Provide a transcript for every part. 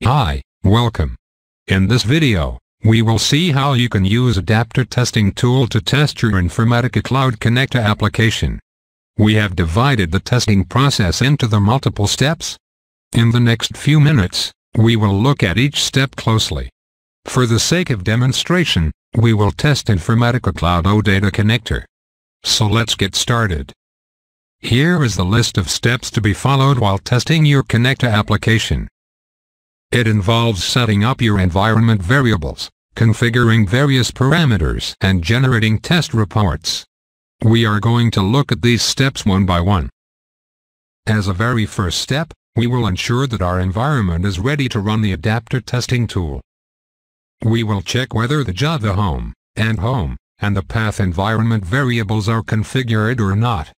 Hi, welcome. In this video, we will see how you can use Adapter Testing tool to test your Informatica Cloud Connector application. We have divided the testing process into the multiple steps. In the next few minutes, we will look at each step closely. For the sake of demonstration, we will test Informatica Cloud OData Connector. So let's get started. Here is the list of steps to be followed while testing your connector application. It involves setting up your environment variables, configuring various parameters, and generating test reports. We are going to look at these steps one by one. As a very first step, we will ensure that our environment is ready to run the Adapter Testing tool. We will check whether the Java home, and the path environment variables are configured or not.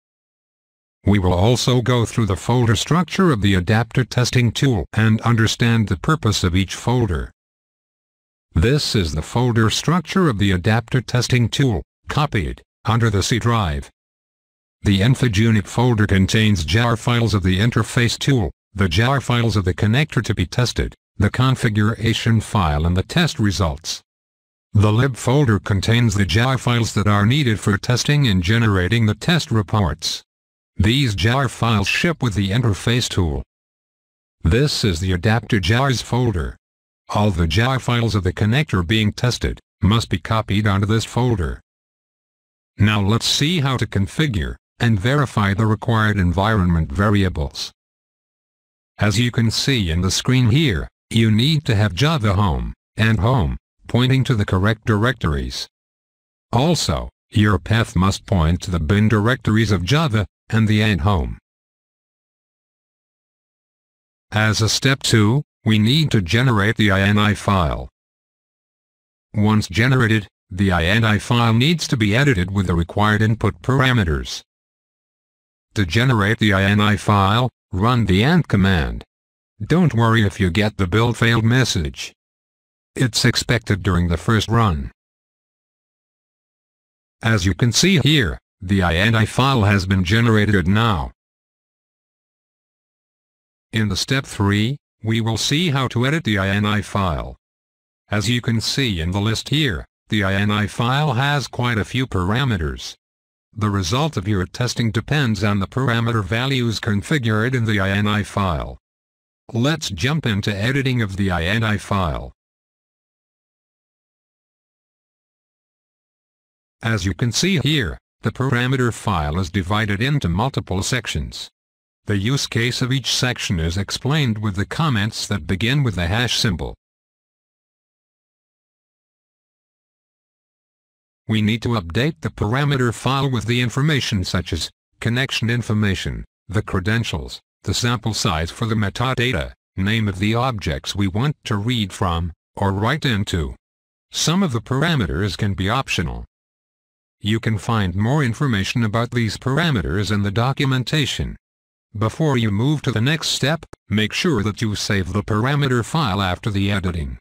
We will also go through the folder structure of the Adapter Testing tool and understand the purpose of each folder. This is the folder structure of the Adapter Testing tool, copied under the C drive. The InfoUnit folder contains jar files of the interface tool, the jar files of the connector to be tested, the configuration file and the test results. The lib folder contains the jar files that are needed for testing and generating the test reports. These jar files ship with the interface tool. This is the Adapter Jars folder. All the jar files of the connector being tested must be copied onto this folder. Now let's see how to configure and verify the required environment variables. As you can see in the screen here, you need to have Java home and home pointing to the correct directories. Also, your path must point to the bin directories of Java and the ANT home. As a step 2, we need to generate the INI file. Once generated, the INI file needs to be edited with the required input parameters. To generate the INI file, run the ANT command. Don't worry if you get the build failed message. It's expected during the first run. As you can see here, the INI file has been generated now. In the step 3, we will see how to edit the INI file. As you can see in the list here, the INI file has quite a few parameters. The result of your testing depends on the parameter values configured in the INI file. Let's jump into editing of the INI file. As you can see here, the parameter file is divided into multiple sections. The use case of each section is explained with the comments that begin with the hash symbol. We need to update the parameter file with the information such as connection information, the credentials, the sample size for the metadata, name of the objects we want to read from or write into. Some of the parameters can be optional. You can find more information about these parameters in the documentation. Before you move to the next step, make sure that you save the parameter file after the editing.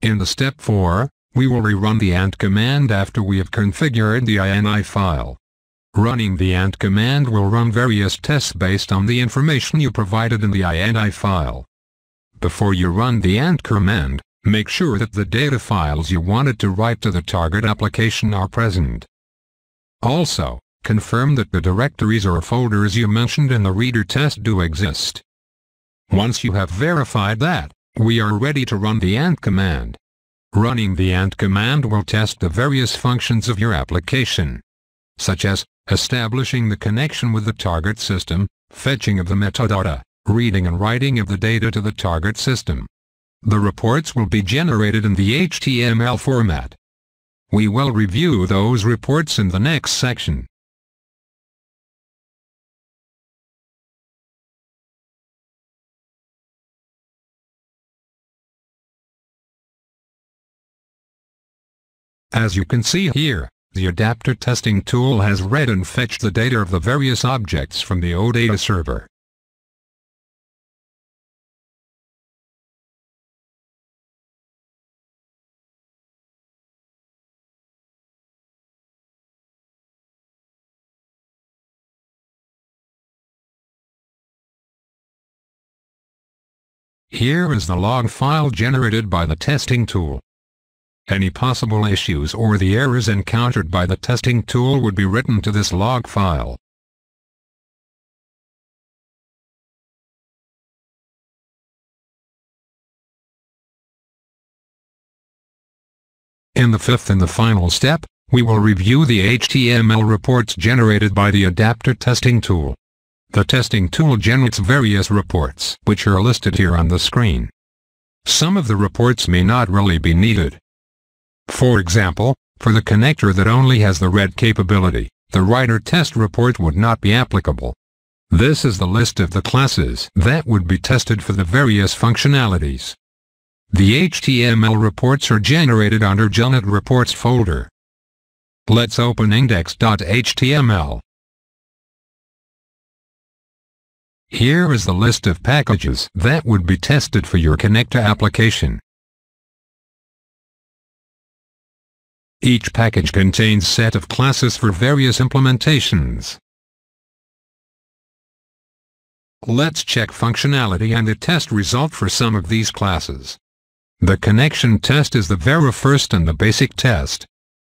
In the step 4, we will rerun the ANT command after we have configured the INI file. Running the ANT command will run various tests based on the information you provided in the INI file. Before you run the ANT command, make sure that the data files you wanted to write to the target application are present. Also, confirm that the directories or folders you mentioned in the reader test do exist. Once you have verified that, we are ready to run the ANT command. Running the ANT command will test the various functions of your application, such as establishing the connection with the target system, fetching of the metadata, reading and writing of the data to the target system. The reports will be generated in the HTML format. We will review those reports in the next section. As you can see here, the Adapter Testing tool has read and fetched the data of the various objects from the OData server. Here is the log file generated by the testing tool. Any possible issues or the errors encountered by the testing tool would be written to this log file. In the fifth and the final step, we will review the HTML reports generated by the adapter testing tool. The testing tool generates various reports, which are listed here on the screen. Some of the reports may not really be needed. For example, for the connector that only has the read capability, the writer test report would not be applicable. This is the list of the classes that would be tested for the various functionalities. The HTML reports are generated under Generated Reports folder. Let's open index.html. Here is the list of packages that would be tested for your connector application. Each package contains a set of classes for various implementations. Let's check functionality and the test result for some of these classes. The connection test is the very first and the basic test.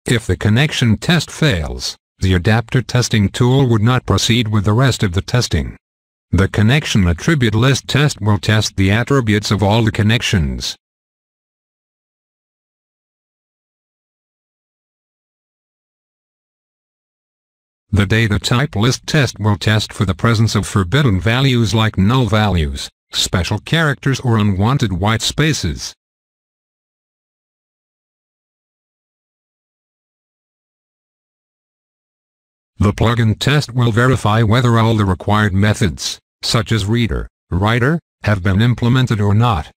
If the connection test fails, the adapter testing tool would not proceed with the rest of the testing. The connection attribute list test will test the attributes of all the connections. The data type list test will test for the presence of forbidden values like null values, special characters or unwanted white spaces. The plugin test will verify whether all the required methods, such as reader, writer, have been implemented or not.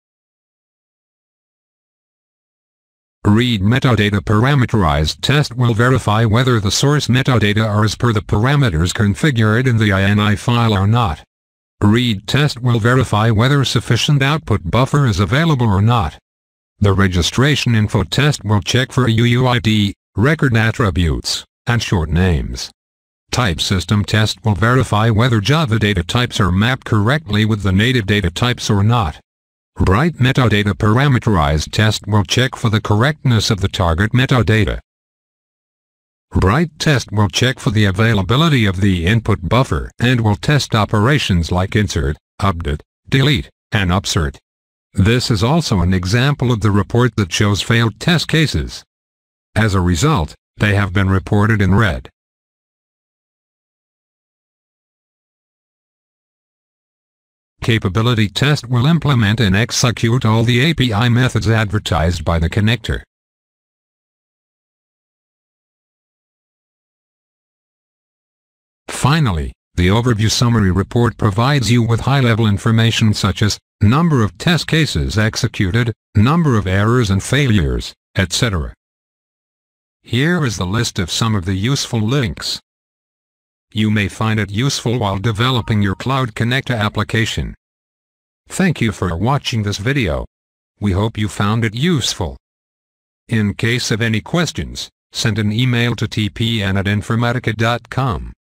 Read metadata parameterized test will verify whether the source metadata are as per the parameters configured in the INI file or not. Read test will verify whether sufficient output buffer is available or not. The registration info test will check for UUID, record attributes, and short names. Type system test will verify whether Java data types are mapped correctly with the native data types or not. Write metadata parameterized test will check for the correctness of the target metadata. Write test will check for the availability of the input buffer and will test operations like insert, update, delete, and upsert. This is also an example of the report that shows failed test cases. As a result, they have been reported in red. Capability test will implement and execute all the API methods advertised by the connector. Finally, the overview summary report provides you with high-level information such as number of test cases executed, number of errors and failures, etc. Here is the list of some of the useful links. You may find it useful while developing your Cloud Connector application. Thank you for watching this video. We hope you found it useful. In case of any questions, send an email to tpn@informatica.com.